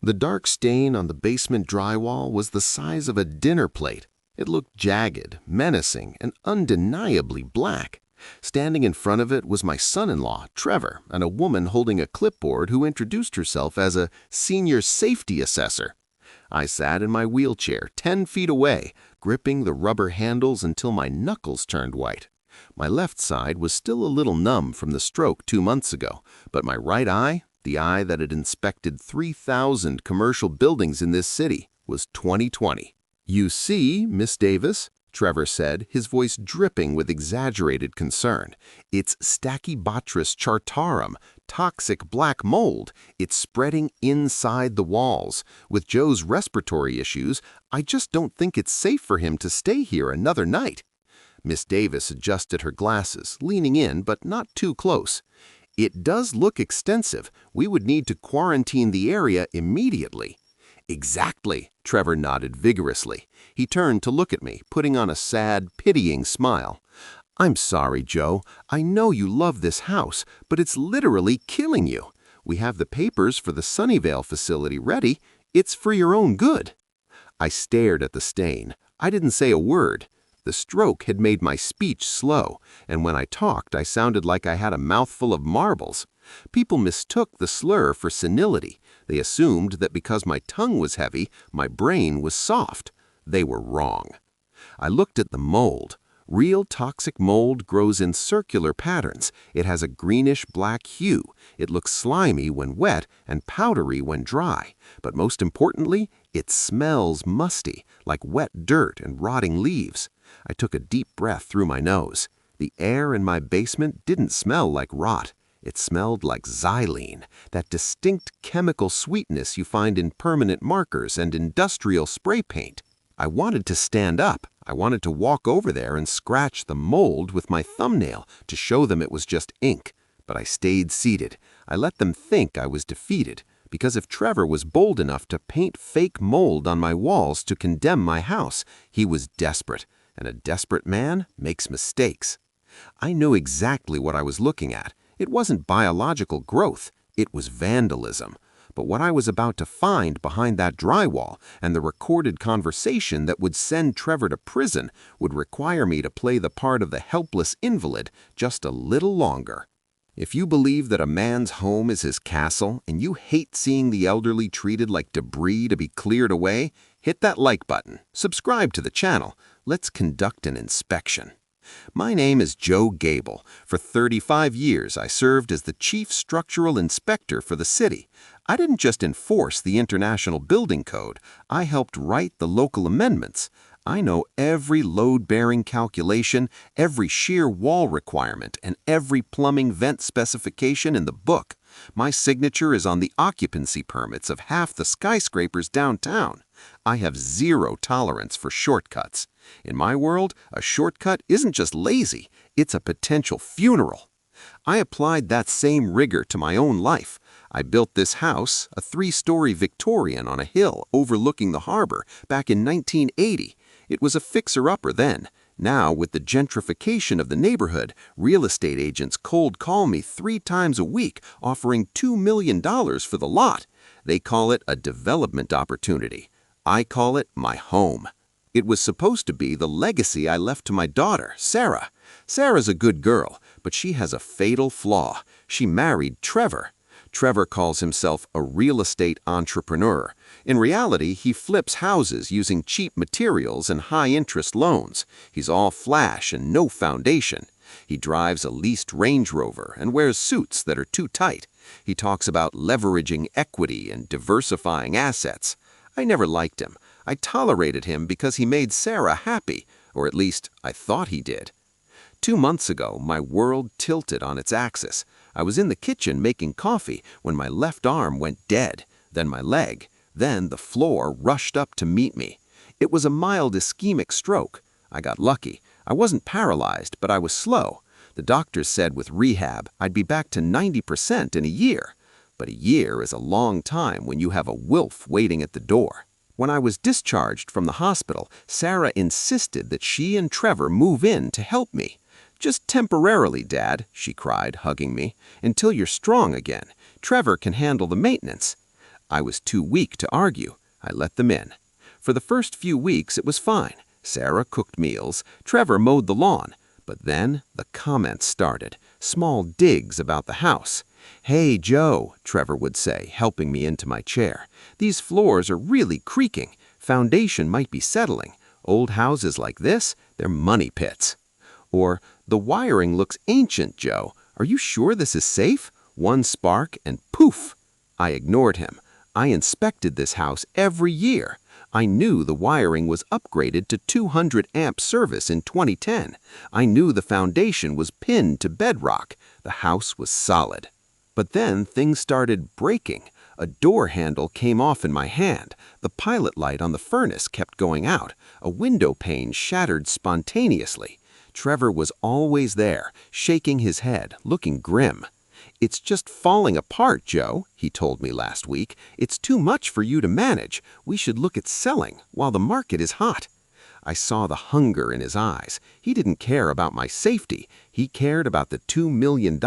The dark stain on the basement drywall was the size of a dinner plate. It looked jagged, menacing, and undeniably black. Standing in front of it was my son-in-law, Trevor, and a woman holding a clipboard who introduced herself as a senior safety assessor. I sat in my wheelchair 10 feet away, gripping the rubber handles until my knuckles turned white. My left side was still a little numb from the stroke 2 months ago, but my right eye, the eye that had inspected 3,000 commercial buildings in this city, was 20/20. "You see, Miss Davis," Trevor said, his voice dripping with exaggerated concern, "it's Stachybotrys chartarum, toxic black mold. It's spreading inside the walls. With Joe's respiratory issues, I just don't think it's safe for him to stay here another night." Miss Davis adjusted her glasses, leaning in but not too close. "It does look extensive. We would need to quarantine the area immediately." "Exactly," Trevor nodded vigorously. He turned to look at me, putting on a sad, pitying smile. "I'm sorry, Joe. I know you love this house, but it's literally killing you. We have the papers for the Sunnyvale facility ready. It's for your own good." I stared at the stain. I didn't say a word. The stroke had made my speech slow, and when I talked, I sounded like I had a mouthful of marbles. People mistook the slur for senility. They assumed that because my tongue was heavy, my brain was soft. They were wrong. I looked at the mold. Real toxic mold grows in circular patterns. It has a greenish-black hue. It looks slimy when wet and powdery when dry. But most importantly, it smells musty, like wet dirt and rotting leaves. I took a deep breath through my nose. The air in my basement didn't smell like rot. It smelled like xylene, that distinct chemical sweetness you find in permanent markers and industrial spray paint. I wanted to stand up. I wanted to walk over there and scratch the mold with my thumbnail to show them it was just ink. But I stayed seated. I let them think I was defeated, because if Trevor was bold enough to paint fake mold on my walls to condemn my house, he was desperate, and a desperate man makes mistakes. I knew exactly what I was looking at. It wasn't biological growth, it was vandalism. But what I was about to find behind that drywall and the recorded conversation that would send Trevor to prison would require me to play the part of the helpless invalid just a little longer. If you believe that a man's home is his castle and you hate seeing the elderly treated like debris to be cleared away, hit that like button, subscribe to the channel. Let's conduct an inspection. My name is Joe Gable. For 35 years, I served as the Chief Structural Inspector for the city. I didn't just enforce the International Building Code. I helped write the local amendments. I know every load-bearing calculation, every shear wall requirement, and every plumbing vent specification in the book. My signature is on the occupancy permits of half the skyscrapers downtown. I have zero tolerance for shortcuts. In my world, a shortcut isn't just lazy, it's a potential funeral. I applied that same rigor to my own life. I built this house, a 3-story Victorian on a hill overlooking the harbor, back in 1980. It was a fixer-upper then. Now, with the gentrification of the neighborhood, real estate agents cold call me 3 times a week, offering $2 million for the lot. They call it a development opportunity. I call it my home. It was supposed to be the legacy I left to my daughter, Sarah. Sarah's a good girl, but she has a fatal flaw. She married Trevor. Trevor calls himself a real estate entrepreneur. In reality, he flips houses using cheap materials and high-interest loans. He's all flash and no foundation. He drives a leased Range Rover and wears suits that are too tight. He talks about leveraging equity and diversifying assets. I never liked him. I tolerated him because he made Sarah happy, or at least I thought he did. 2 months ago, my world tilted on its axis. I was in the kitchen making coffee when my left arm went dead, then my leg, then the floor rushed up to meet me. It was a mild ischemic stroke. I got lucky. I wasn't paralyzed, but I was slow. The doctors said with rehab, I'd be back to 90% in a year. But a year is a long time when you have a wolf waiting at the door. When I was discharged from the hospital, Sarah insisted that she and Trevor move in to help me. "Just temporarily, Dad," she cried, hugging me, "until you're strong again. Trevor can handle the maintenance." I was too weak to argue. I let them in. For the first few weeks, it was fine. Sarah cooked meals, Trevor mowed the lawn. But then the comments started, small digs about the house. "Hey, Joe," Trevor would say, helping me into my chair. "These floors are really creaking. Foundation might be settling. Old houses like this, they're money pits." Or, "The wiring looks ancient, Joe. Are you sure this is safe?" One spark and poof! I ignored him. I inspected this house every year. I knew the wiring was upgraded to 200-amp service in 2010. I knew the foundation was pinned to bedrock. The house was solid. But then things started breaking. A door handle came off in my hand. The pilot light on the furnace kept going out. A window pane shattered spontaneously. Trevor was always there, shaking his head, looking grim. "It's just falling apart, Joe," he told me last week. "It's too much for you to manage. We should look at selling while the market is hot." I saw the hunger in his eyes. He didn't care about my safety. He cared about the $2 million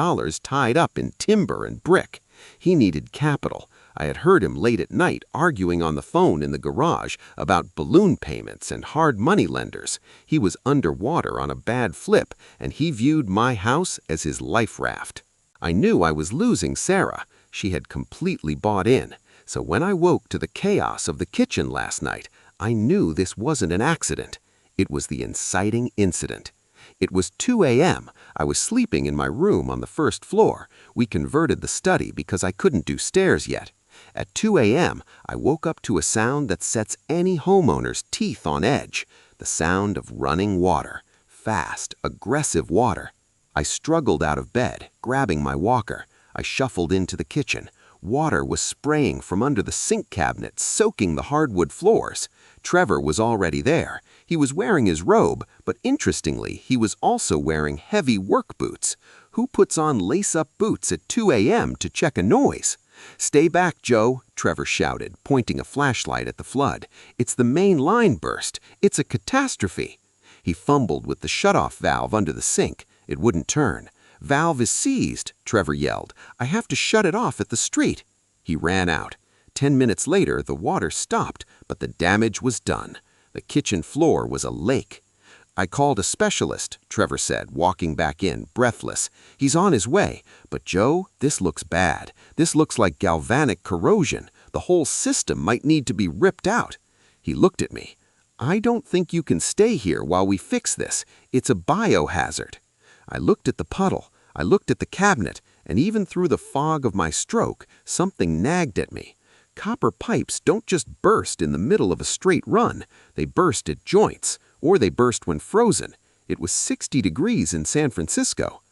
tied up in timber and brick. He needed capital. I had heard him late at night arguing on the phone in the garage about balloon payments and hard money lenders. He was underwater on a bad flip, and he viewed my house as his life raft. I knew I was losing Sarah. She had completely bought in. So when I woke to the chaos of the kitchen last night, I knew this wasn't an accident. It was the inciting incident. It was 2 a.m. I was sleeping in my room on the first floor. We converted the study because I couldn't do stairs yet. At 2 a.m., I woke up to a sound that sets any homeowner's teeth on edge. The sound of running water. Fast, aggressive water. I struggled out of bed, grabbing my walker. I shuffled into the kitchen. Water was spraying from under the sink cabinet, soaking the hardwood floors. Trevor was already there. He was wearing his robe, but interestingly, he was also wearing heavy work boots. Who puts on lace-up boots at 2 a.m. to check a noise? "Stay back, Joe," Trevor shouted, pointing a flashlight at the flood. "It's the main line burst. It's a catastrophe." He fumbled with the shutoff valve under the sink. It wouldn't turn. "Valve is seized," Trevor yelled. "I have to shut it off at the street." He ran out. 10 minutes later, the water stopped, but the damage was done. The kitchen floor was a lake. "I called a specialist," Trevor said, walking back in, breathless. "He's on his way. But Joe, this looks bad. This looks like galvanic corrosion. The whole system might need to be ripped out." He looked at me. "I don't think you can stay here while we fix this. It's a biohazard." I looked at the puddle. I looked at the cabinet, and even through the fog of my stroke, something nagged at me. Copper pipes don't just burst in the middle of a straight run. They burst at joints, or they burst when frozen. It was 60 degrees in San Francisco.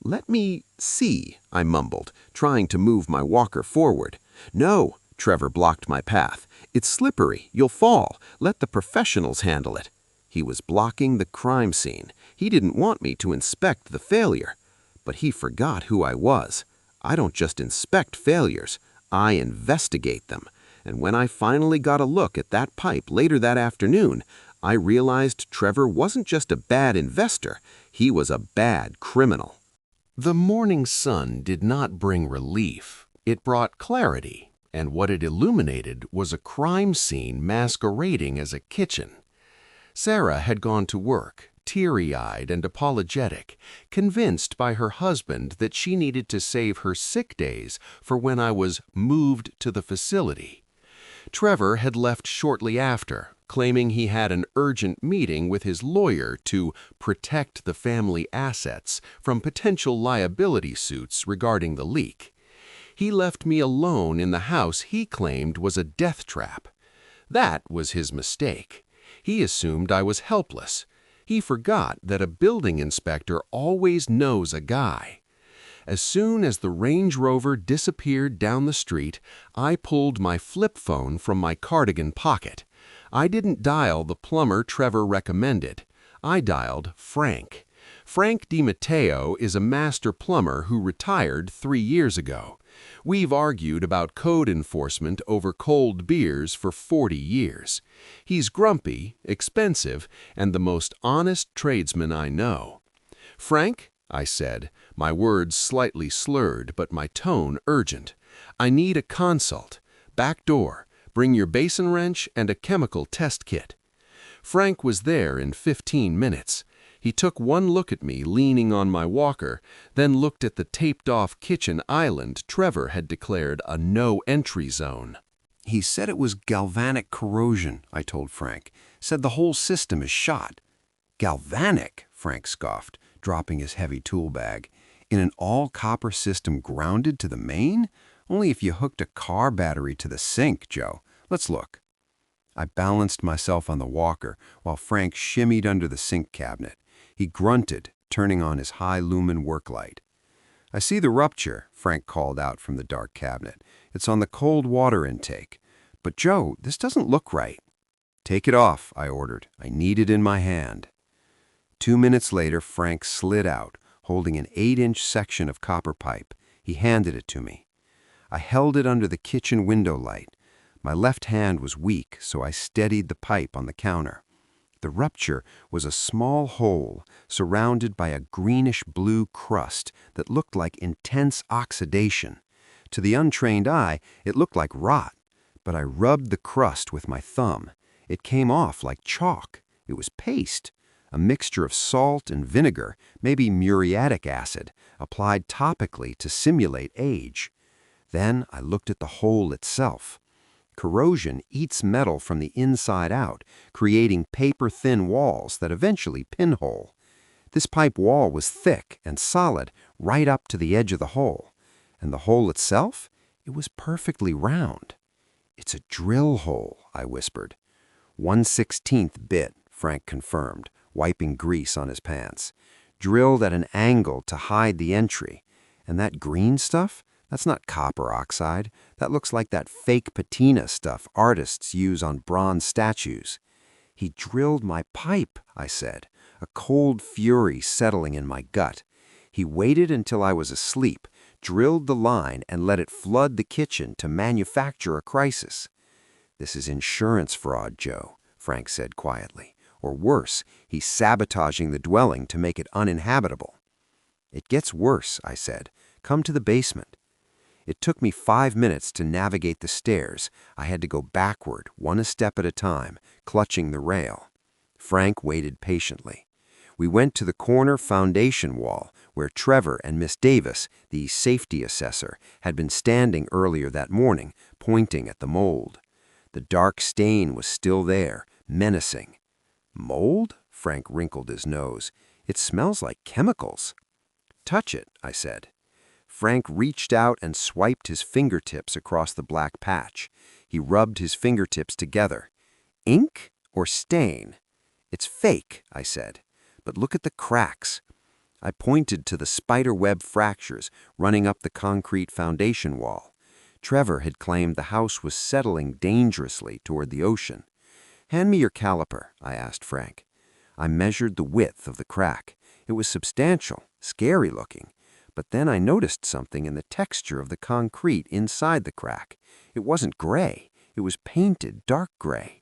"Let me see," I mumbled, trying to move my walker forward. "No," Trevor blocked my path. "It's slippery. You'll fall. Let the professionals handle it." He was blocking the crime scene. He didn't want me to inspect the failure. But he forgot who I was. I don't just inspect failures. I investigate them. And when I finally got a look at that pipe later that afternoon, I realized Trevor wasn't just a bad investor. He was a bad criminal. The morning sun did not bring relief. It brought clarity, and what it illuminated was a crime scene masquerading as a kitchen. Sarah had gone to work, teary-eyed and apologetic, convinced by her husband that she needed to save her sick days for when I was moved to the facility. Trevor had left shortly after, claiming he had an urgent meeting with his lawyer to protect the family assets from potential liability suits regarding the leak. He left me alone in the house he claimed was a death trap. That was his mistake. He assumed I was helpless. He forgot that a building inspector always knows a guy. As soon as the Range Rover disappeared down the street, I pulled my flip phone from my cardigan pocket. I didn't dial the plumber Trevor recommended. I dialed Frank. Frank DiMatteo is a master plumber who retired 3 years ago. We've argued about code enforcement over cold beers for 40 years. He's grumpy, expensive, and the most honest tradesman I know. "Frank," I said, my words slightly slurred but my tone urgent, "I need a consult. back door. Bring your basin wrench and a chemical test kit." Frank was there in 15 minutes. He took one look at me leaning on my walker, then looked at the taped-off kitchen island Trevor had declared a no-entry zone. "He said it was galvanic corrosion," I told Frank. "Said the whole system is shot." "Galvanic?" Frank scoffed, dropping his heavy tool bag. "In an all-copper system grounded to the main? Only if you hooked a car battery to the sink, Joe. Let's look." I balanced myself on the walker while Frank shimmied under the sink cabinet. He grunted, turning on his high-lumen work light. "I see the rupture," Frank called out from the dark cabinet. "It's on the cold water intake. But Joe, this doesn't look right." "Take it off," I ordered. "I need it in my hand." 2 minutes later, Frank slid out, holding an 8-inch section of copper pipe. He handed it to me. I held it under the kitchen window light. My left hand was weak, so I steadied the pipe on the counter. The rupture was a small hole surrounded by a greenish-blue crust that looked like intense oxidation. To the untrained eye, it looked like rot, but I rubbed the crust with my thumb. It came off like chalk. It was paste, a mixture of salt and vinegar, maybe muriatic acid, applied topically to simulate age. Then I looked at the hole itself. Corrosion eats metal from the inside out, creating paper-thin walls that eventually pinhole. This pipe wall was thick and solid right up to the edge of the hole. And the hole itself? It was perfectly round. "It's a drill hole," I whispered. 1/16th bit, Frank confirmed, wiping grease on his pants. "Drilled at an angle to hide the entry. And that green stuff? That's not copper oxide. That looks like that fake patina stuff artists use on bronze statues." "He drilled my pipe," I said, a cold fury settling in my gut. "He waited until I was asleep, drilled the line, and let it flood the kitchen to manufacture a crisis." "This is insurance fraud, Joe," Frank said quietly. "Or worse, he's sabotaging the dwelling to make it uninhabitable." "It gets worse," I said. "Come to the basement." It took me 5 minutes to navigate the stairs. I had to go backward, one a step at a time, clutching the rail. Frank waited patiently. We went to the corner foundation wall, where Trevor and Miss Davis, the safety assessor, had been standing earlier that morning, pointing at the mold. The dark stain was still there, menacing. "Mold?" Frank wrinkled his nose. "It smells like chemicals." "Touch it," I said. Frank reached out and swiped his fingertips across the black patch. He rubbed his fingertips together. "Ink or stain?" "It's fake," I said. "But look at the cracks." I pointed to the spiderweb fractures running up the concrete foundation wall. Trevor had claimed the house was settling dangerously toward the ocean. "Hand me your caliper," I asked Frank. I measured the width of the crack. It was substantial, scary looking. But then I noticed something in the texture of the concrete inside the crack. It wasn't gray. It was painted dark gray.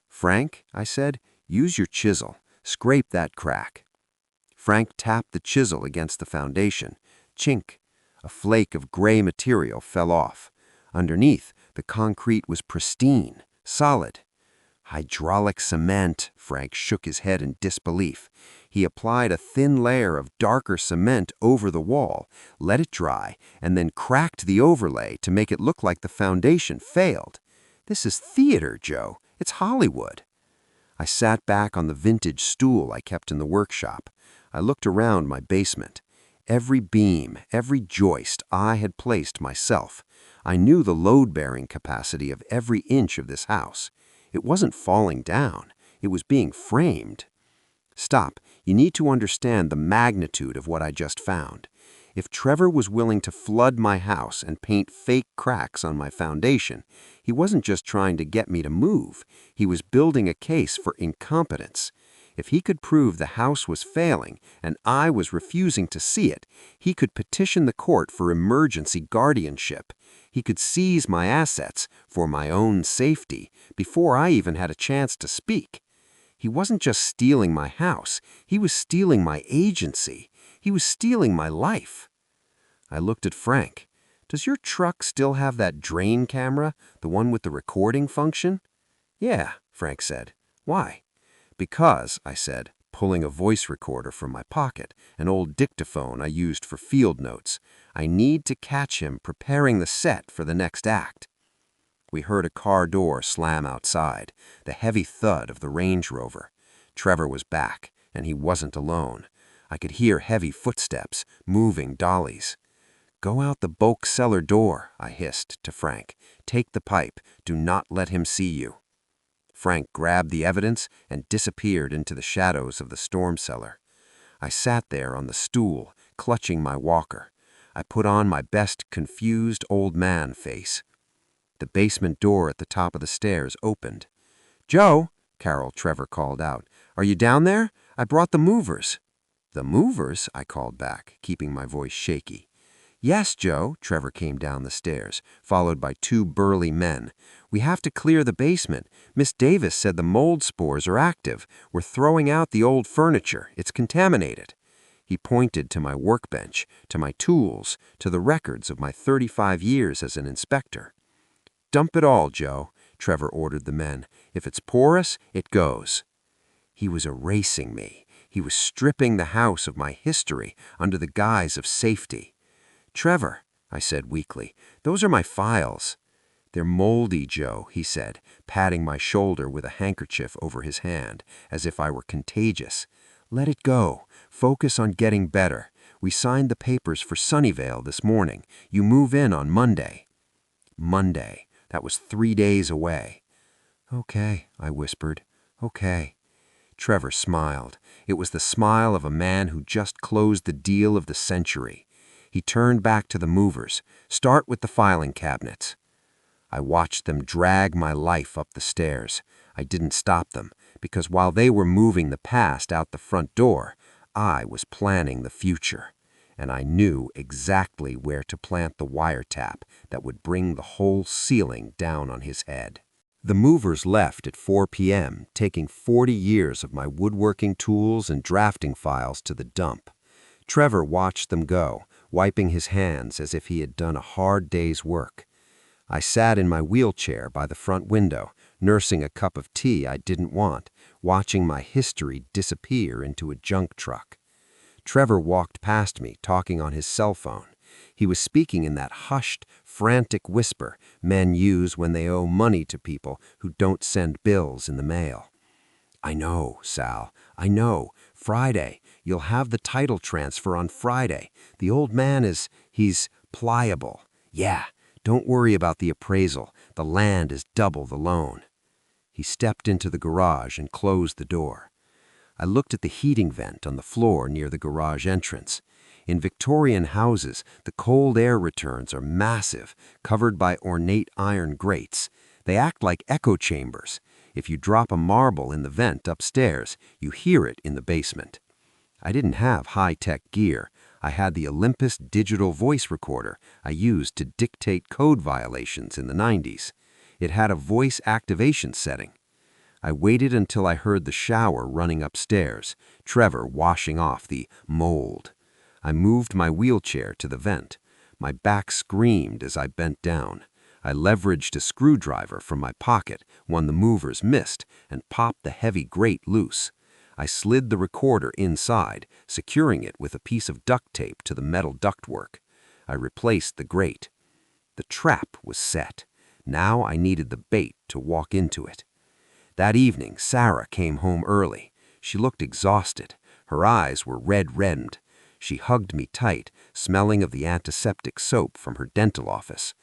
"Frank," I said, "use your chisel. Scrape that crack." Frank tapped the chisel against the foundation. Chink. A flake of gray material fell off. Underneath, the concrete was pristine, solid. "Hydraulic cement," Frank shook his head in disbelief. He applied a thin layer of darker cement over the wall, let it dry, and then cracked the overlay to make it look like the foundation failed. "This is theater, Joe. It's Hollywood." I sat back on the vintage stool I kept in the workshop. I looked around my basement. Every beam, every joist I had placed myself. I knew the load-bearing capacity of every inch of this house. It wasn't falling down. It was being framed. "Stop. You need to understand the magnitude of what I just found. If Trevor was willing to flood my house and paint fake cracks on my foundation, he wasn't just trying to get me to move. He was building a case for incompetence. If he could prove the house was failing and I was refusing to see it, he could petition the court for emergency guardianship. He could seize my assets for my own safety before I even had a chance to speak. He wasn't just stealing my house. He was stealing my agency. He was stealing my life. I looked at Frank. "Does your truck still have that drain camera, the one with the recording function?" "Yeah," Frank said. "Why?" "Because," I said, pulling a voice recorder from my pocket, an old dictaphone I used for field notes. "I need to catch him preparing the set for the next act." We heard a car door slam outside, the heavy thud of the Range Rover. Trevor was back, and he wasn't alone. I could hear heavy footsteps, moving dollies. "Go out the bulk cellar door," I hissed to Frank. "Take the pipe. Do not let him see you." Frank grabbed the evidence and disappeared into the shadows of the storm cellar. I sat there on the stool, clutching my walker. I put on my best confused old man face. The basement door at the top of the stairs opened. "Joe," Carol Trevor called out, "are you down there? I brought the movers." "The movers?" I called back, keeping my voice shaky. "Yes, Joe," Trevor came down the stairs, followed by two burly men. "We have to clear the basement. Miss Davis said the mold spores are active. We're throwing out the old furniture. It's contaminated." He pointed to my workbench, to my tools, to the records of my 35 years as an inspector. "Dump it all, Joe," Trevor ordered the men. "If it's porous, it goes." He was erasing me. He was stripping the house of my history under the guise of safety. "Trevor," I said weakly, "those are my files." "They're moldy, Joe," he said, patting my shoulder with a handkerchief over his hand, as if I were contagious. "Let it go. Focus on getting better. We signed the papers for Sunnyvale this morning. You move in on Monday." Monday. That was 3 days away. "Okay," I whispered. "Okay." Trevor smiled. It was the smile of a man who just closed the deal of the century. He turned back to the movers. "Start with the filing cabinets." I watched them drag my life up the stairs. I didn't stop them, because while they were moving the past out the front door, I was planning the future. And I knew exactly where to plant the wiretap that would bring the whole ceiling down on his head. The movers left at 4 p.m., taking 40 years of my woodworking tools and drafting files to the dump. Trevor watched them go, wiping his hands as if he had done a hard day's work. I sat in my wheelchair by the front window, nursing a cup of tea I didn't want, watching my history disappear into a junk truck. Trevor walked past me, talking on his cell phone. He was speaking in that hushed, frantic whisper men use when they owe money to people who don't send bills in the mail. "I know, Sal. I know. Friday. You'll have the title transfer on Friday. The old man he's pliable. Yeah, don't worry about the appraisal. The land is double the loan." He stepped into the garage and closed the door. I looked at the heating vent on the floor near the garage entrance. In Victorian houses, the cold air returns are massive, covered by ornate iron grates. They act like echo chambers. If you drop a marble in the vent upstairs, you hear it in the basement. I didn't have high-tech gear. I had the Olympus digital voice recorder I used to dictate code violations in the 90s. It had a voice activation setting. I waited until I heard the shower running upstairs, Trevor washing off the mold. I moved my wheelchair to the vent. My back screamed as I bent down. I leveraged a screwdriver from my pocket, one the movers missed, and popped the heavy grate loose. I slid the recorder inside, securing it with a piece of duct tape to the metal ductwork. I replaced the grate. The trap was set. Now I needed the bait to walk into it. That evening, Sarah came home early. She looked exhausted. Her eyes were red-rimmed. She hugged me tight, smelling of the antiseptic soap from her dental office.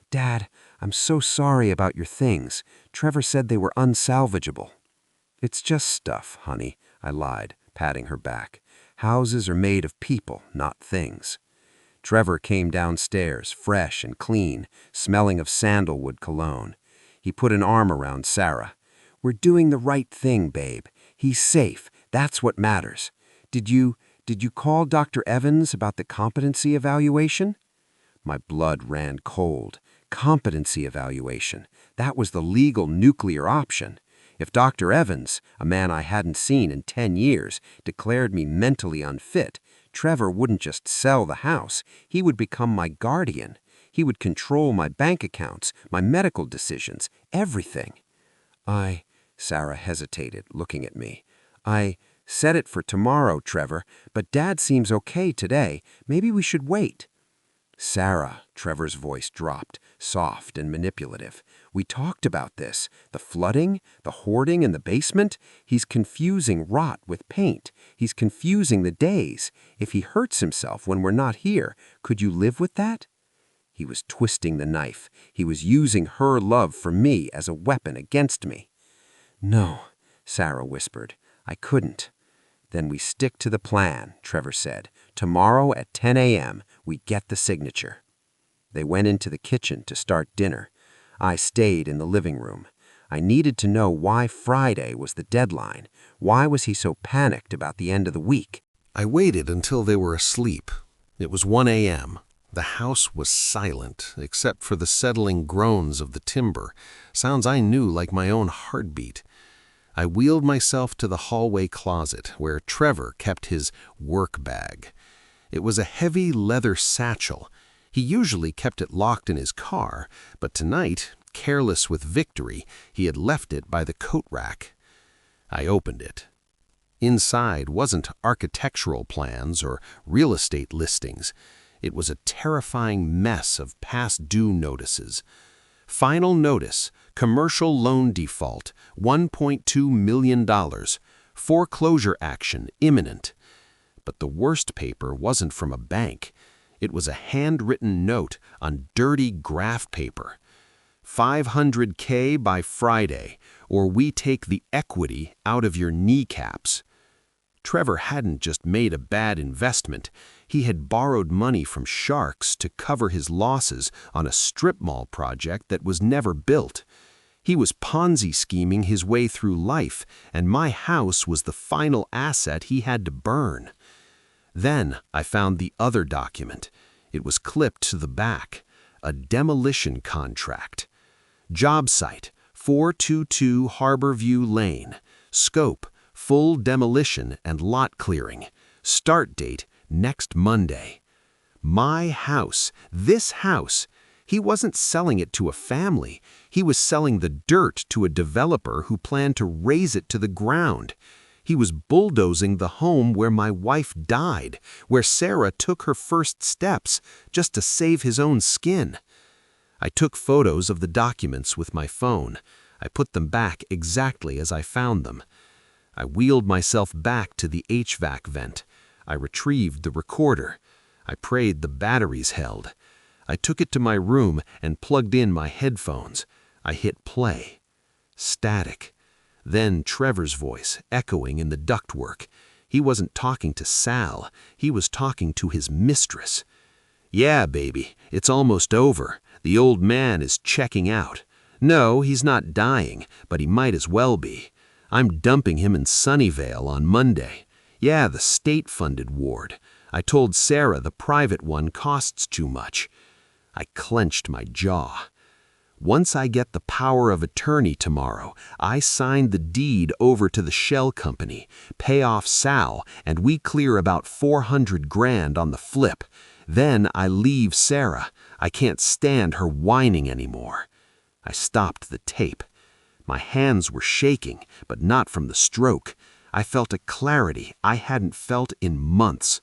"Dad, I'm so sorry about your things. Trevor said they were unsalvageable." "It's just stuff, honey," I lied, patting her back. "Houses are made of people, not things." Trevor came downstairs, fresh and clean, smelling of sandalwood cologne. He put an arm around Sarah. "We're doing the right thing, babe. He's safe. That's what matters. Did you call Dr. Evans about the competency evaluation?" My blood ran cold. Competency evaluation. That was the legal nuclear option. If Dr. Evans, a man I hadn't seen in 10 years, declared me mentally unfit, Trevor wouldn't just sell the house. He would become my guardian. He would control my bank accounts, my medical decisions, everything. Sarah hesitated, looking at me. I set it for tomorrow, Trevor, but Dad seems okay today. Maybe we should wait. Sarah, Trevor's voice dropped, soft and manipulative. We talked about this. The flooding, the hoarding in the basement. He's confusing rot with paint. He's confusing the days. If he hurts himself when we're not here, could you live with that? He was twisting the knife. He was using her love for me as a weapon against me. No, Sarah whispered. I couldn't. Then we stick to the plan, Trevor said. Tomorrow at 10 a.m., we get the signature. They went into the kitchen to start dinner. I stayed in the living room. I needed to know why Friday was the deadline. Why was he so panicked about the end of the week? I waited until they were asleep. It was 1 a.m. The house was silent, except for the settling groans of the timber, sounds I knew like my own heartbeat. I wheeled myself to the hallway closet where Trevor kept his work bag. It was a heavy leather satchel. He usually kept it locked in his car, but tonight, careless with victory, he had left it by the coat rack. I opened it. Inside wasn't architectural plans or real estate listings. It was a terrifying mess of past due notices. Final notice, commercial loan default, $1.2 million, foreclosure action imminent. But the worst paper wasn't from a bank. It was a handwritten note on dirty graph paper. $500K by Friday, or we take the equity out of your kneecaps. Trevor hadn't just made a bad investment. He had borrowed money from sharks to cover his losses on a strip mall project that was never built. He was Ponzi scheming his way through life, and my house was the final asset he had to burn. Then I found the other document. It was clipped to the back. A demolition contract. Job site, 422 Harborview Lane. Scope, full demolition and lot clearing. Start date, next Monday. My house, this house. He wasn't selling it to a family. He was selling the dirt to a developer who planned to raze it to the ground. He was bulldozing the home where my wife died, where Sarah took her first steps just to save his own skin. I took photos of the documents with my phone. I put them back exactly as I found them. I wheeled myself back to the HVAC vent. I retrieved the recorder. I prayed the batteries held. I took it to my room and plugged in my headphones. I hit play. Static. Then Trevor's voice echoing in the ductwork. He wasn't talking to Sal. He was talking to his mistress. Yeah, baby, it's almost over. The old man is checking out. No, he's not dying, but he might as well be. I'm dumping him in Sunnyvale on Monday. Yeah, the state-funded ward. I told Sarah the private one costs too much. I clenched my jaw. Once I get the power of attorney tomorrow, I sign the deed over to the shell company, pay off Sal, and we clear about $400,000 on the flip. Then I leave Sarah. I can't stand her whining anymore. I stopped the tape. My hands were shaking, but not from the stroke. I felt a clarity I hadn't felt in months.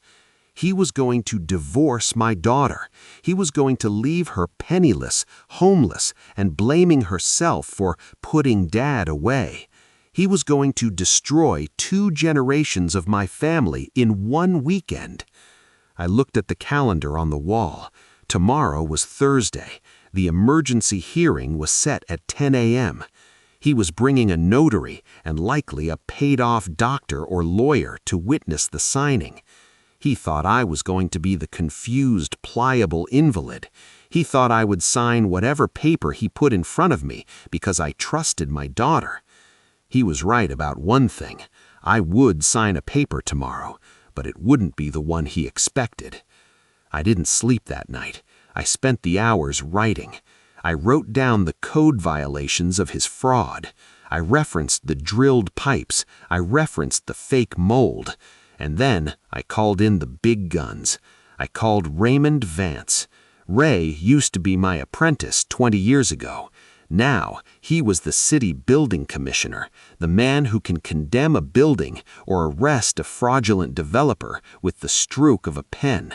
He was going to divorce my daughter. He was going to leave her penniless, homeless, and blaming herself for putting Dad away. He was going to destroy 2 generations of my family in one weekend. I looked at the calendar on the wall. Tomorrow was Thursday. The emergency hearing was set at 10 a.m. He was bringing a notary and likely a paid-off doctor or lawyer to witness the signing. He thought I was going to be the confused, pliable invalid. He thought I would sign whatever paper he put in front of me because I trusted my daughter. He was right about one thing. I would sign a paper tomorrow, but it wouldn't be the one he expected. I didn't sleep that night. I spent the hours writing. I wrote down the code violations of his fraud. I referenced the drilled pipes. I referenced the fake mold. And then I called in the big guns. I called Raymond Vance. Ray used to be my apprentice 20 years ago. Now, he was the city building commissioner, the man who can condemn a building or arrest a fraudulent developer with the stroke of a pen.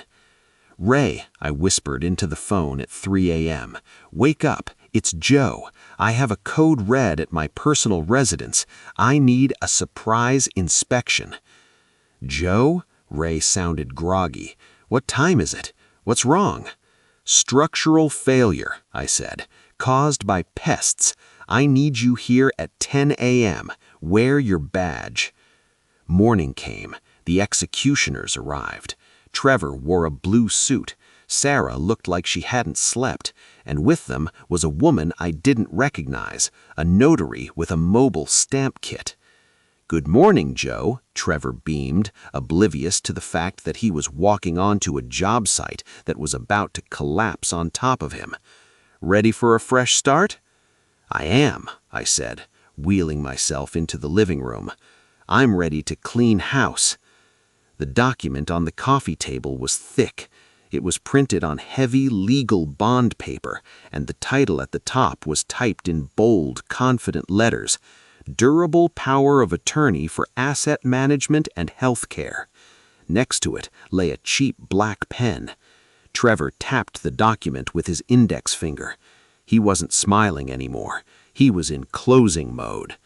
"Ray," I whispered into the phone at 3 a.m., "wake up. It's Joe. I have a code red at my personal residence. I need a surprise inspection." "Joe?" Ray sounded groggy. "What time is it? What's wrong?" "Structural failure," I said, "caused by pests. I need you here at 10 a.m. Wear your badge." Morning came. The executioners arrived. Trevor wore a blue suit. Sarah looked like she hadn't slept, and with them was a woman I didn't recognize, a notary with a mobile stamp kit. "Good morning, Joe," Trevor beamed, oblivious to the fact that he was walking onto a job site that was about to collapse on top of him. "Ready for a fresh start?" "I am," I said, wheeling myself into the living room. "I'm ready to clean house." The document on the coffee table was thick. It was printed on heavy legal bond paper, and the title at the top was typed in bold, confident letters: "Durable Power of Attorney for Asset Management and Health Care." Next to it lay a cheap black pen. Trevor tapped the document with his index finger. He wasn't smiling anymore. He was in closing mode.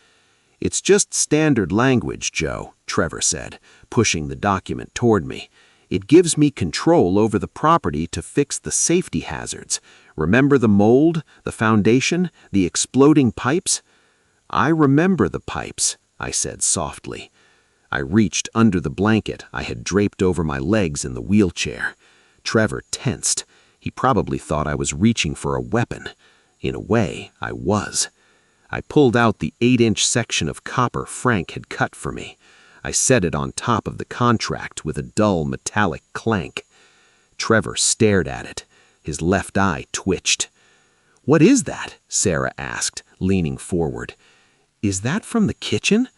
"It's just standard language, Joe," Trevor said, pushing the document toward me. "It gives me control over the property to fix the safety hazards. Remember the mold, the foundation, the exploding pipes?" "I remember the pipes," I said softly. I reached under the blanket I had draped over my legs in the wheelchair. Trevor tensed. He probably thought I was reaching for a weapon. In a way, I was. I pulled out the 8-inch section of copper Frank had cut for me. I set it on top of the contract with a dull metallic clank. Trevor stared at it. His left eye twitched. "What is that?" Sarah asked, leaning forward. "Is that from the kitchen?"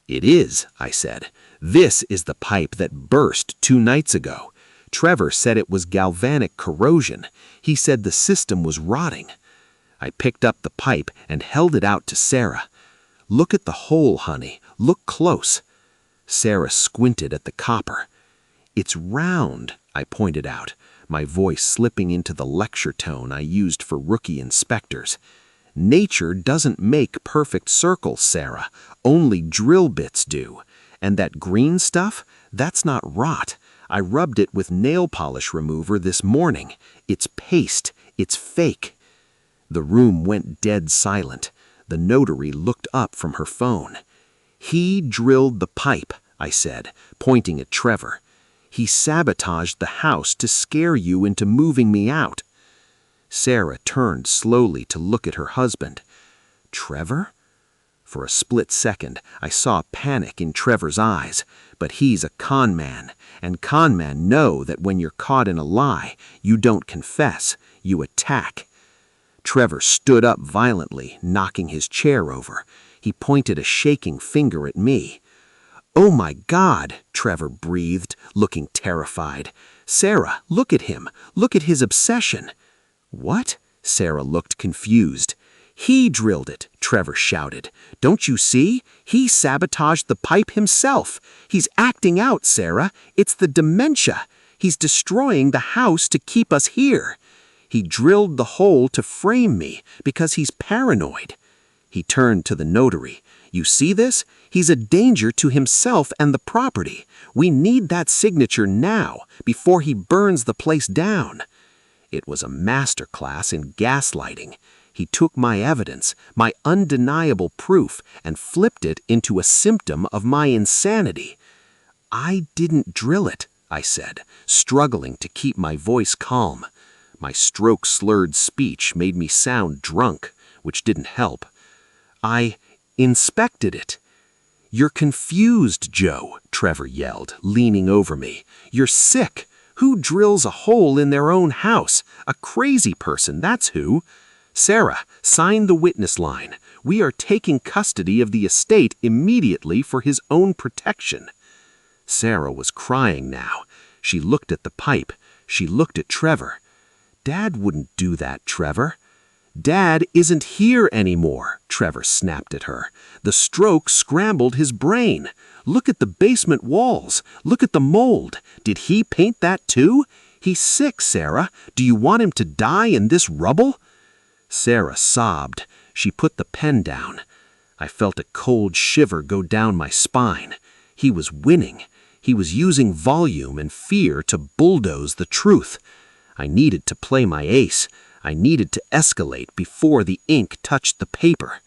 "It is," I said. "This is the pipe that burst 2 nights ago. Trevor said it was galvanic corrosion. He said the system was rotting." I picked up the pipe and held it out to Sarah. "Look at the hole, honey. Look close." Sarah squinted at the copper. "It's round," I pointed out, my voice slipping into the lecture tone I used for rookie inspectors. "Nature doesn't make perfect circles, Sarah. Only drill bits do. And that green stuff, that's not rot. I rubbed it with nail polish remover this morning. It's paste. It's fake." The room went dead silent. The notary looked up from her phone. "He drilled the pipe," I said, pointing at Trevor. "He sabotaged the house to scare you into moving me out." Sarah turned slowly to look at her husband. "Trevor?" For a split second, I saw panic in Trevor's eyes, but he's a con man, and con men know that when you're caught in a lie, you don't confess, you attack. Trevor stood up violently, knocking his chair over. He pointed a shaking finger at me. "Oh my God," Trevor breathed, looking terrified. "Sarah, look at him. Look at his obsession." "What?" Sarah looked confused. "He drilled it," Trevor shouted. "Don't you see? He sabotaged the pipe himself. He's acting out, Sarah. It's the dementia. He's destroying the house to keep us here. He drilled the hole to frame me because he's paranoid." He turned to the notary. "You see this? He's a danger to himself and the property. We need that signature now, before he burns the place down." It was a masterclass in gaslighting. He took my evidence, my undeniable proof, and flipped it into a symptom of my insanity. "I didn't drill it," I said, struggling to keep my voice calm. My stroke-slurred speech made me sound drunk, which didn't help. "I inspected it." "You're confused, Joe," Trevor yelled, leaning over me. "You're sick. Who drills a hole in their own house? A crazy person, that's who. Sarah, sign the witness line. We are taking custody of the estate immediately for his own protection." Sarah was crying now. She looked at the pipe. She looked at Trevor. Dad wouldn't do that, Trevor. Dad isn't here anymore, Trevor snapped at her. The stroke scrambled his brain. Look at the basement walls. Look at the mold. Did he paint that too? He's sick, Sarah. Do you want him to die in this rubble? Sarah sobbed. She put the pen down. I felt a cold shiver go down my spine. He was winning. He was using volume and fear to bulldoze the truth. I needed to play my ace. I needed to escalate before the ink touched the paper.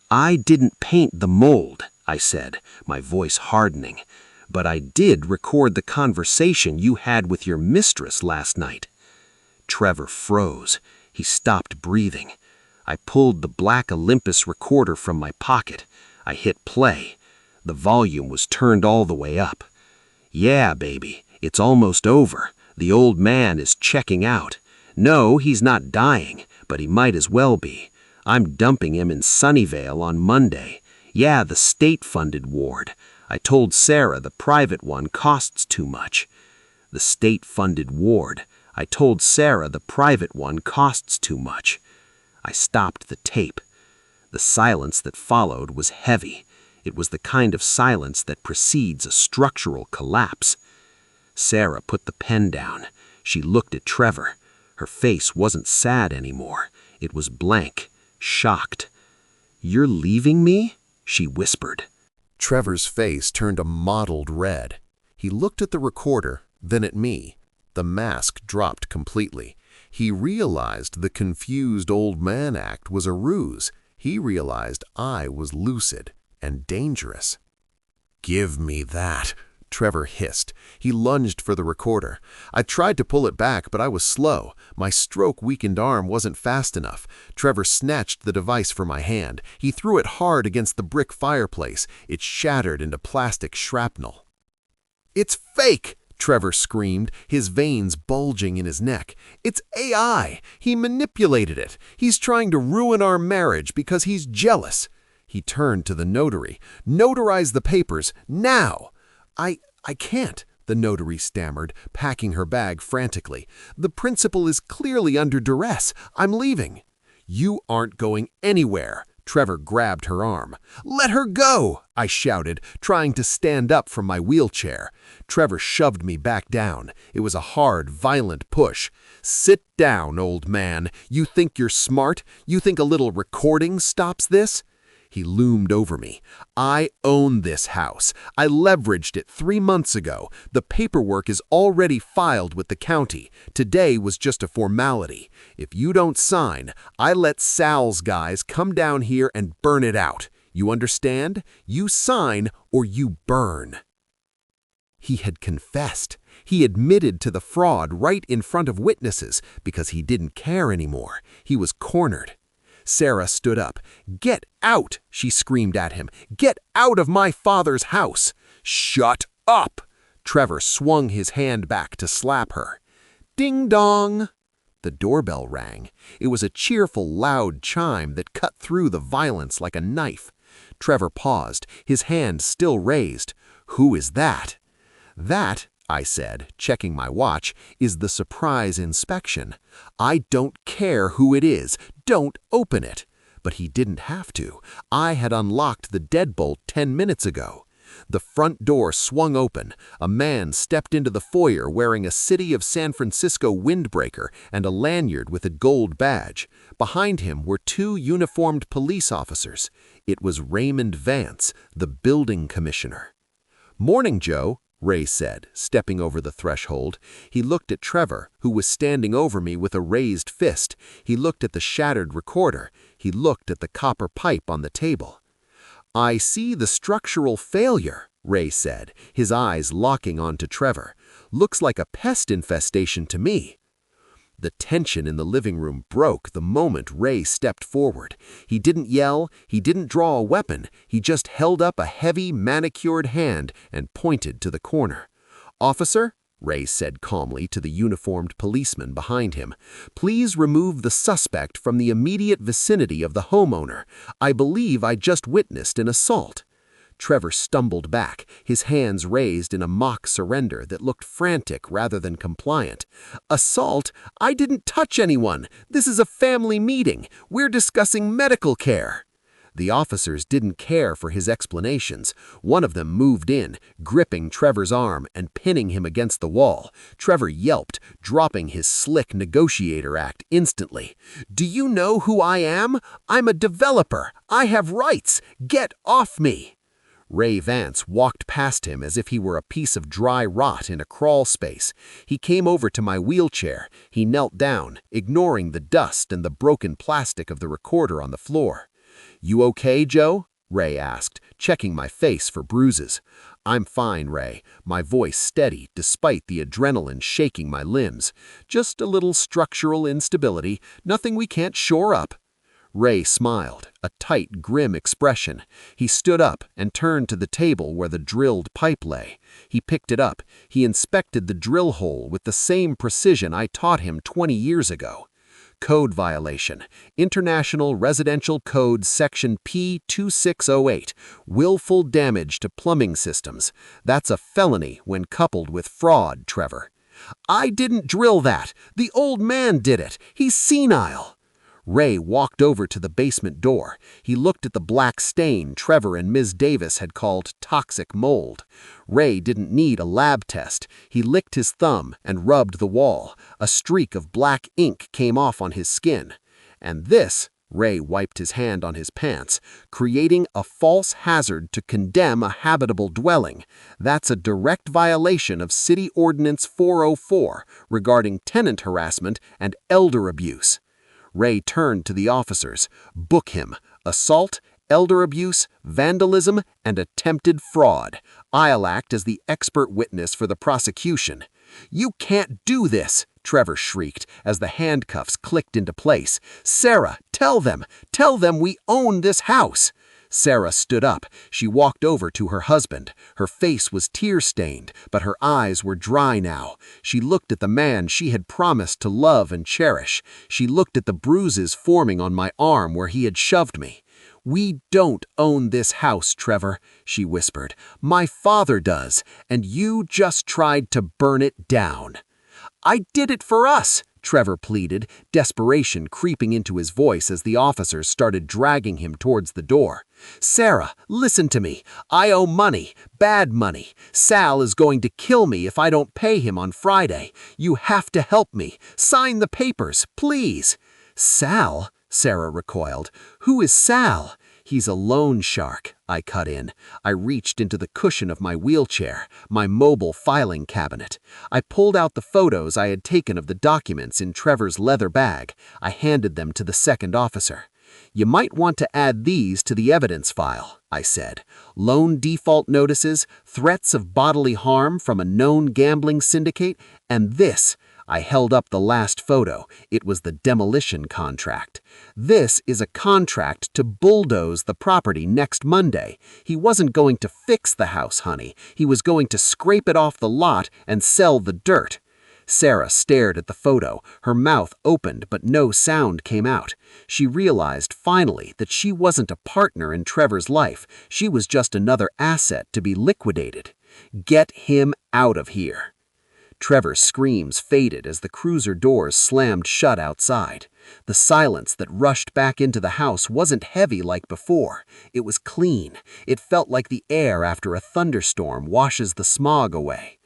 I didn't paint the mold, I said, my voice hardening, but I did record the conversation you had with your mistress last night. Trevor froze. He stopped breathing. I pulled the black Olympus recorder from my pocket. I hit play. The volume was turned all the way up. Yeah, baby, it's almost over. The old man is checking out. No, he's not dying, but he might as well be. I'm dumping him in Sunnyvale on Monday. Yeah, the state-funded ward. I told Sarah the private one costs too much. The state-funded ward. I told Sarah the private one costs too much. I stopped the tape. The silence that followed was heavy. It was the kind of silence that precedes a structural collapse. Sarah put the pen down. She looked at Trevor. Her face wasn't sad anymore. It was blank, shocked. "You're leaving me?" she whispered. Trevor's face turned a mottled red. He looked at the recorder, then at me. The mask dropped completely. He realized the confused old man act was a ruse. He realized I was lucid and dangerous. "Give me that," Trevor hissed. He lunged for the recorder. I tried to pull it back, but I was slow. My stroke-weakened arm wasn't fast enough. Trevor snatched the device from my hand. He threw it hard against the brick fireplace. It shattered into plastic shrapnel. "It's fake!" Trevor screamed, his veins bulging in his neck. "It's AI! He manipulated it! He's trying to ruin our marriage because he's jealous!" He turned to the notary. "Notarize the papers, now!" I can't," the notary stammered, packing her bag frantically. "The principal is clearly under duress. I'm leaving." "You aren't going anywhere." Trevor grabbed her arm. "Let her go!" I shouted, trying to stand up from my wheelchair. Trevor shoved me back down. It was a hard, violent push. "Sit down, old man. You think you're smart? You think a little recording stops this?" He loomed over me. "I own this house. I leveraged it 3 months ago. The paperwork is already filed with the county. Today was just a formality. If you don't sign, I let Sal's guys come down here and burn it out. You understand? You sign or you burn." He had confessed. He admitted to the fraud right in front of witnesses because he didn't care anymore. He was cornered. Sarah stood up. "Get out!" she screamed at him. "Get out of my father's house!" "Shut up!" Trevor swung his hand back to slap her. Ding dong! The doorbell rang. It was a cheerful, loud chime that cut through the violence like a knife. Trevor paused, his hand still raised. "Who is that?" "That," I said, checking my watch, "is the surprise inspection. I don't care who it is. Don't open it." But he didn't have to. I had unlocked the deadbolt 10 minutes ago. The front door swung open. A man stepped into the foyer wearing a City of San Francisco windbreaker and a lanyard with a gold badge. Behind him were 2 uniformed police officers. It was Raymond Vance, the building commissioner. "Morning, Joe," Ray said, stepping over the threshold. He looked at Trevor, who was standing over me with a raised fist. He looked at the shattered recorder. He looked at the copper pipe on the table. "I see the structural failure," Ray said, his eyes locking onto Trevor. "Looks like a pest infestation to me." The tension in the living room broke the moment Ray stepped forward. He didn't yell, he didn't draw a weapon, he just held up a heavy, manicured hand and pointed to the corner. "Officer," Ray said calmly to the uniformed policeman behind him, "please remove the suspect from the immediate vicinity of the homeowner. I believe I just witnessed an assault." Trevor stumbled back, his hands raised in a mock surrender that looked frantic rather than compliant. "Assault? I didn't touch anyone. This is a family meeting. We're discussing medical care." The officers didn't care for his explanations. One of them moved in, gripping Trevor's arm and pinning him against the wall. Trevor yelped, dropping his slick negotiator act instantly. "Do you know who I am? I'm a developer. I have rights. Get off me!" Ray Vance walked past him as if he were a piece of dry rot in a crawl space. He came over to my wheelchair. He knelt down, ignoring the dust and the broken plastic of the recorder on the floor. "You okay, Joe?" Ray asked, checking my face for bruises. "I'm fine, Ray," my voice steady despite the adrenaline shaking my limbs. "Just a little structural instability, nothing we can't shore up." Ray smiled, a tight, grim expression. He stood up and turned to the table where the drilled pipe lay. He picked it up. He inspected the drill hole with the same precision I taught him 20 years ago. Code violation. International Residential Code Section P2608. Willful damage to plumbing systems. That's a felony when coupled with fraud, Trevor. "I didn't drill that. The old man did it. He's senile." Ray walked over to the basement door. He looked at the black stain Trevor and Ms. Davis had called toxic mold. Ray didn't need a lab test. He licked his thumb and rubbed the wall. A streak of black ink came off on his skin. "And this," Ray wiped his hand on his pants, "creating a false hazard to condemn a habitable dwelling. That's a direct violation of City Ordinance 404 regarding tenant harassment and elder abuse." Ray turned to the officers. "Book him. Assault, elder abuse, vandalism, and attempted fraud. I'll act as the expert witness for the prosecution." "You can't do this!" Trevor shrieked as the handcuffs clicked into place. "Sarah, tell them we own this house." Sarah stood up. She walked over to her husband. Her face was tear-stained, but her eyes were dry now. She looked at the man she had promised to love and cherish. She looked at the bruises forming on my arm where he had shoved me. "We don't own this house, Trevor," she whispered. "My father does, and you just tried to burn it down." "I did it for us," Trevor pleaded, desperation creeping into his voice as the officers started dragging him towards the door. "Sarah, listen to me. I owe money, bad money. Sal is going to kill me if I don't pay him on Friday. You have to help me. Sign the papers, please." "Sal?" Sarah recoiled. "Who is Sal?" "He's a loan shark," I cut in. I reached into the cushion of my wheelchair, my mobile filing cabinet. I pulled out the photos I had taken of the documents in Trevor's leather bag. I handed them to the second officer. "You might want to add these to the evidence file," I said. "Loan default notices, threats of bodily harm from a known gambling syndicate, and this." I held up the last photo. It was the demolition contract. "This is a contract to bulldoze the property next Monday. He wasn't going to fix the house, honey. He was going to scrape it off the lot and sell the dirt." Sarah stared at the photo. Her mouth opened, but no sound came out. She realized finally that she wasn't a partner in Trevor's life. She was just another asset to be liquidated. "Get him out of here." Trevor's screams faded as the cruiser doors slammed shut outside. The silence that rushed back into the house wasn't heavy like before. It was clean. It felt like the air after a thunderstorm washes the smog away.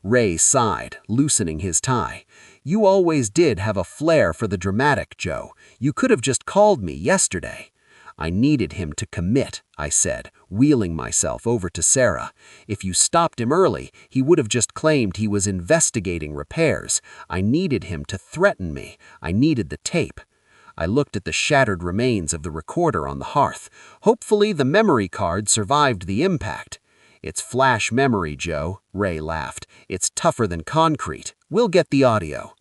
Ray sighed, loosening his tie. "You always did have a flair for the dramatic, Joe. You could have just called me yesterday." "I needed him to commit," I said, wheeling myself over to Sarah. "If you stopped him early, he would have just claimed he was investigating repairs. I needed him to threaten me. I needed the tape." I looked at the shattered remains of the recorder on the hearth. Hopefully the memory card survived the impact. "It's flash memory, Joe," Ray laughed. "It's tougher than concrete. We'll get the audio."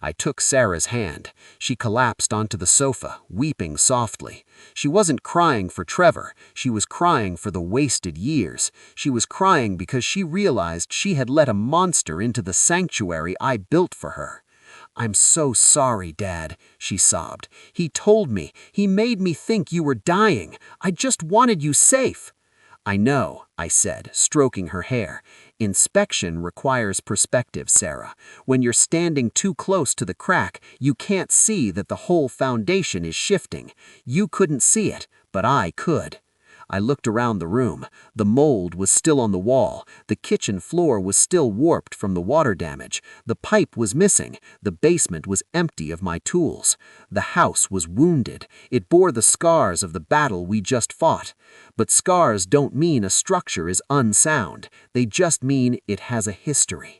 I took Sarah's hand. She collapsed onto the sofa, weeping softly. She wasn't crying for Trevor. She was crying for the wasted years. She was crying because she realized she had let a monster into the sanctuary I built for her. "I'm so sorry, Dad," she sobbed. "He told me. He made me think you were dying. I just wanted you safe." "I know," I said, stroking her hair. "Inspection requires perspective, Sarah. When you're standing too close to the crack, you can't see that the whole foundation is shifting. You couldn't see it, but I could." I looked around the room. The mold was still on the wall. The kitchen floor was still warped from the water damage. The pipe was missing. The basement was empty of my tools. The house was wounded. It bore the scars of the battle we just fought. But scars don't mean a structure is unsound. They just mean it has a history.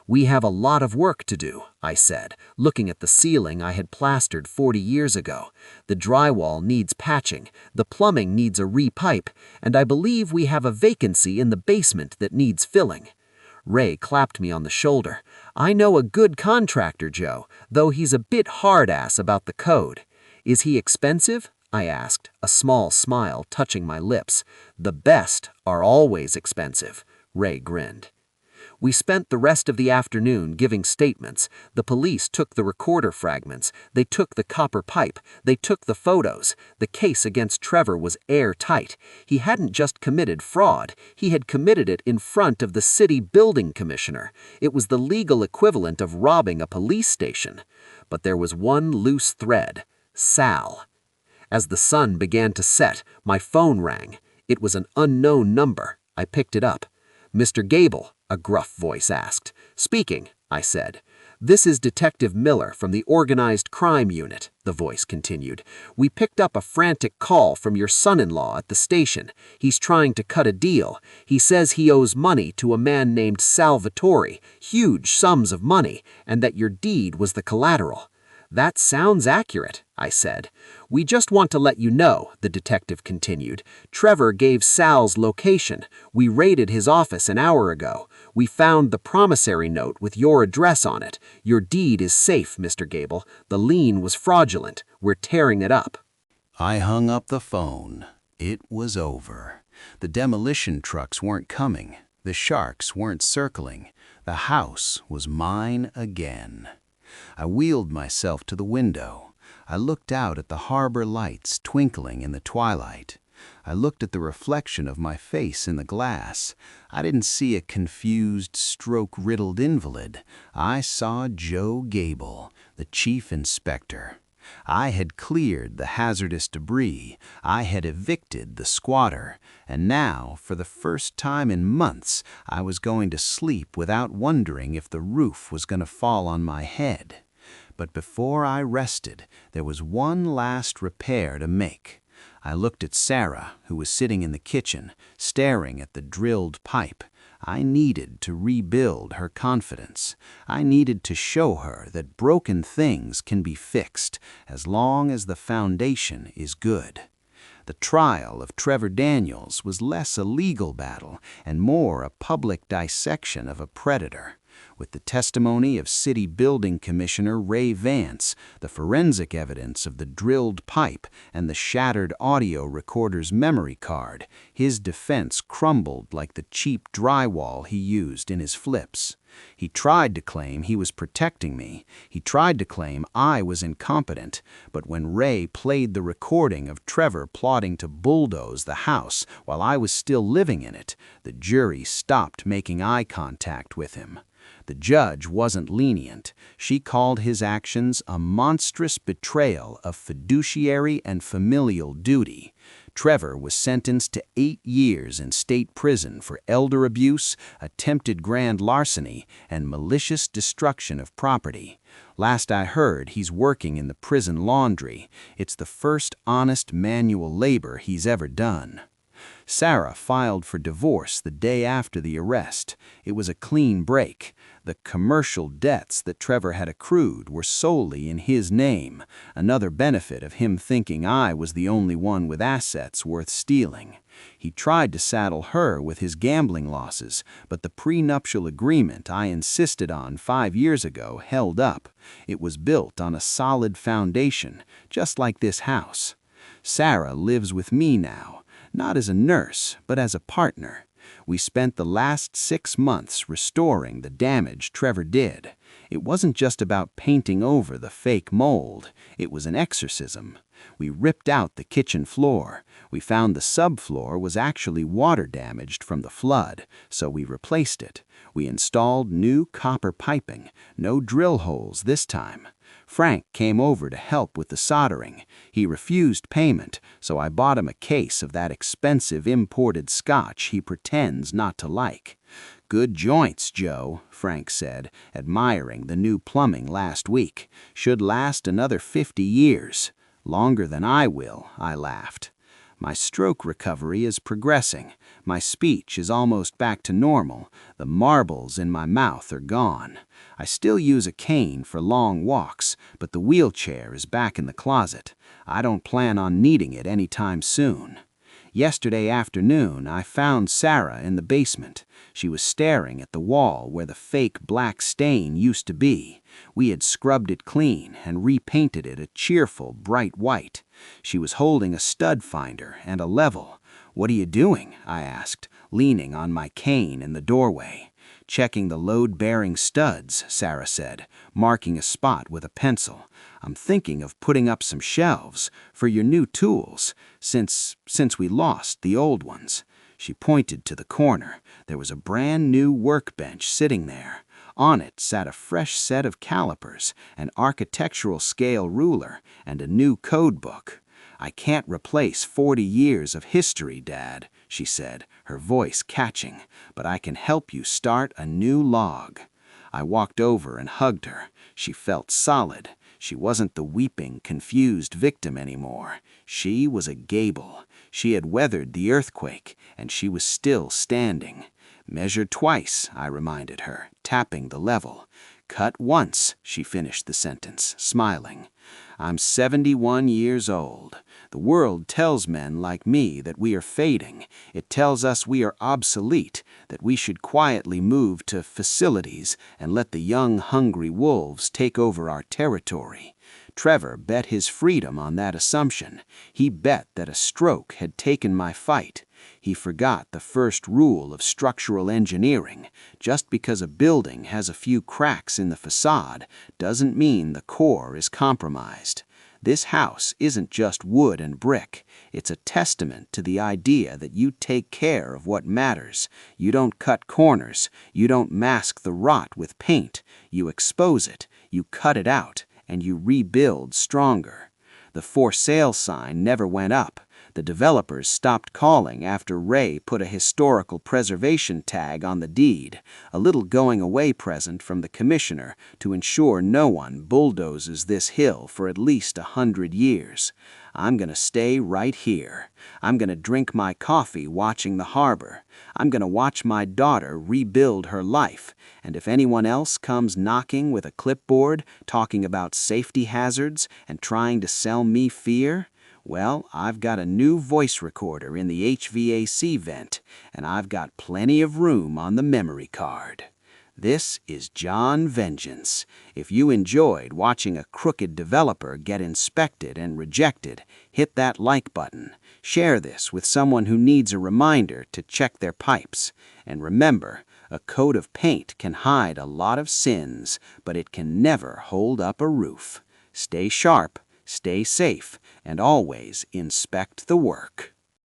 "We have a lot of work to do," I said, looking at the ceiling I had plastered 40 years ago. "The drywall needs patching, the plumbing needs a re-pipe, and I believe we have a vacancy in the basement that needs filling." Ray clapped me on the shoulder. "I know a good contractor, Joe, though he's a bit hard-ass about the code." "Is he expensive?" I asked, a small smile touching my lips. "The best are always expensive," Ray grinned. We spent the rest of the afternoon giving statements. The police took the recorder fragments. They took the copper pipe. They took the photos. The case against Trevor was airtight. He hadn't just committed fraud. He had committed it in front of the city building commissioner. It was the legal equivalent of robbing a police station. But there was one loose thread: Sal. As the sun began to set, my phone rang. It was an unknown number. I picked it up. "Mr. Gable," a gruff voice asked. "Speaking," I said. "This is Detective Miller from the Organized Crime Unit," the voice continued. "We picked up a frantic call from your son-in-law at the station. He's trying to cut a deal. He says he owes money to a man named Salvatore, huge sums of money, and that your deed was the collateral." "That sounds accurate," I said. "We just want to let you know," the detective continued. "Trevor gave Sal's location. We raided his office an hour ago. We found the promissory note with your address on it. Your deed is safe, Mr. Gable. The lien was fraudulent. We're tearing it up." I hung up the phone. It was over. The demolition trucks weren't coming. The sharks weren't circling. The house was mine again. I wheeled myself to the window. I looked out at the harbor lights twinkling in the twilight. I looked at the reflection of my face in the glass. I didn't see a confused, stroke-riddled invalid. I saw Joe Gable, the chief inspector. I had cleared the hazardous debris. I had evicted the squatter. And now, for the first time in months, I was going to sleep without wondering if the roof was going to fall on my head. But before I rested, there was one last repair to make. I looked at Sarah, who was sitting in the kitchen, staring at the drilled pipe. I needed to rebuild her confidence. I needed to show her that broken things can be fixed as long as the foundation is good. The trial of Trevor Daniels was less a legal battle and more a public dissection of a predator. With the testimony of City Building Commissioner Ray Vance, the forensic evidence of the drilled pipe, and the shattered audio recorder's memory card, his defense crumbled like the cheap drywall he used in his flips. He tried to claim he was protecting me. He tried to claim I was incompetent. But when Ray played the recording of Trevor plotting to bulldoze the house while I was still living in it, the jury stopped making eye contact with him. The judge wasn't lenient. She called his actions a monstrous betrayal of fiduciary and familial duty. Trevor was sentenced to 8 years in state prison for elder abuse, attempted grand larceny, and malicious destruction of property. Last I heard, he's working in the prison laundry. It's the first honest manual labor he's ever done. Sarah filed for divorce the day after the arrest. It was a clean break. The commercial debts that Trevor had accrued were solely in his name, another benefit of him thinking I was the only one with assets worth stealing. He tried to saddle her with his gambling losses, but the prenuptial agreement I insisted on 5 years ago held up. It was built on a solid foundation, just like this house. Sarah lives with me now, not as a nurse, but as a partner. We spent the last 6 months restoring the damage Trevor did. It wasn't just about painting over the fake mold. It was an exorcism. We ripped out the kitchen floor. We found the subfloor was actually water damaged from the flood, so we replaced it. We installed new copper piping, no drill holes this time. Frank came over to help with the soldering. He refused payment, so I bought him a case of that expensive imported scotch he pretends not to like. "Good joints, Joe," Frank said, admiring the new plumbing last week. "Should last another 50 years. Longer than I will," I laughed. My stroke recovery is progressing. My speech is almost back to normal. The marbles in my mouth are gone. I still use a cane for long walks, but the wheelchair is back in the closet. I don't plan on needing it anytime soon. Yesterday afternoon, I found Sarah in the basement. She was staring at the wall where the fake black stain used to be. We had scrubbed it clean and repainted it a cheerful, bright white. She was holding a stud finder and a level. "What are you doing?" I asked, leaning on my cane in the doorway. "Checking the load-bearing studs," Sarah said, marking a spot with a pencil. "I'm thinking of putting up some shelves for your new tools, since we lost the old ones." She pointed to the corner. There was a brand new workbench sitting there. On it sat a fresh set of calipers, an architectural scale ruler, and a new code book. "I can't replace 40 years of history, Dad," she said, her voice catching, "but I can help you start a new log." I walked over and hugged her. She felt solid. She wasn't the weeping, confused victim anymore. She was a gable. She had weathered the earthquake, and she was still standing. "Measure twice," I reminded her, tapping the level. "Cut once," she finished the sentence, smiling. "I'm 71 years old. The world tells men like me that we are fading. It tells us we are obsolete, that we should quietly move to facilities and let the young, hungry wolves take over our territory. Trevor bet his freedom on that assumption. He bet that a stroke had taken my fight. He forgot the first rule of structural engineering. Just because a building has a few cracks in the facade doesn't mean the core is compromised. This house isn't just wood and brick. It's a testament to the idea that you take care of what matters. You don't cut corners. You don't mask the rot with paint. You expose it. You cut it out. And you rebuild stronger. The for sale sign never went up. The developers stopped calling after Ray put a historical preservation tag on the deed, a little going-away present from the commissioner to ensure no one bulldozes this hill for at least 100 years. I'm gonna stay right here. I'm gonna drink my coffee watching the harbor. I'm gonna watch my daughter rebuild her life. And if anyone else comes knocking with a clipboard, talking about safety hazards and trying to sell me fear, well, I've got a new voice recorder in the HVAC vent, and I've got plenty of room on the memory card. This is John Vengeance. If you enjoyed watching a crooked developer get inspected and rejected, hit that like button. Share this with someone who needs a reminder to check their pipes. And remember, a coat of paint can hide a lot of sins, but it can never hold up a roof. Stay sharp, stay safe, and always inspect the work.